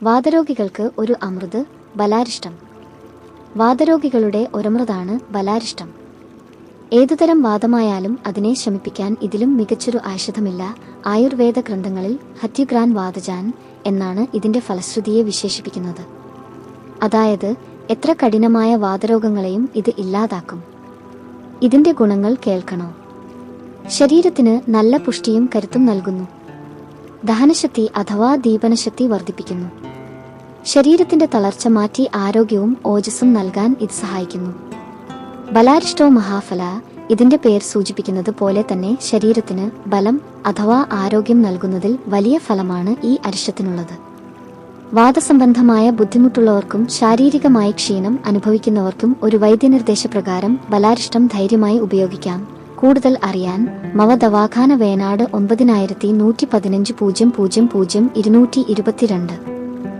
വാതരോഗികൾക്ക് ഒരു അമൃത് ബലാരിഷ്ടം. വാതരോഗികളുടെ ഒരമൃതാണ് ബലാരിഷ്ടം. ഏതുതരം വാദമായാലും അതിനെ ശമിപ്പിക്കാൻ ഇതിലും മികച്ചൊരു ഔഷധമില്ല. ആയുർവേദ ഗ്രന്ഥങ്ങളിൽ ഹത്യഗ്രാൻ വാതജാൻ എന്നാണ് ഇതിന്റെ ഫലശ്രുതിയെ വിശേഷിപ്പിക്കുന്നത്. അതായത് എത്ര കഠിനമായ വാതരോഗങ്ങളെയും ഇത് ഇല്ലാതാക്കും. ഇതിന്റെ ഗുണങ്ങൾ കേൾക്കണോ? ശരീരത്തിന് നല്ല പുഷ്ടിയും കരുത്തും നൽകുന്നു. ദഹനശക്തി അഥവാ ദീപനശക്തി വർദ്ധിപ്പിക്കുന്നു. ശരീരത്തിന്റെ തളർച്ച മാറ്റി ആരോഗ്യവും ഓജസ്സും നൽകാൻ ഇത് സഹായിക്കുന്നു. ബലാരിഷ്ടോ മഹാഫല. ഇതിന്റെ പേര് സൂചിപ്പിക്കുന്നത് പോലെ തന്നെ ശരീരത്തിന് ബലം അഥവാ ആരോഗ്യം നൽകുന്നതിൽ വലിയ ഫലമാണ് ഈ അരിഷ്ടത്തിനുള്ളത്. വാദസംബന്ധമായ ബുദ്ധിമുട്ടുള്ളവർക്കും ശാരീരികമായി ക്ഷീണം അനുഭവിക്കുന്നവർക്കും ഒരു വൈദ്യനിർദ്ദേശപ്രകാരം ബലാരിഷ്ടം ധൈര്യമായി ഉപയോഗിക്കാം. കൂടുതൽ അറിയാൻ മവ ദവാഖാന വേനാട് 9115 000 222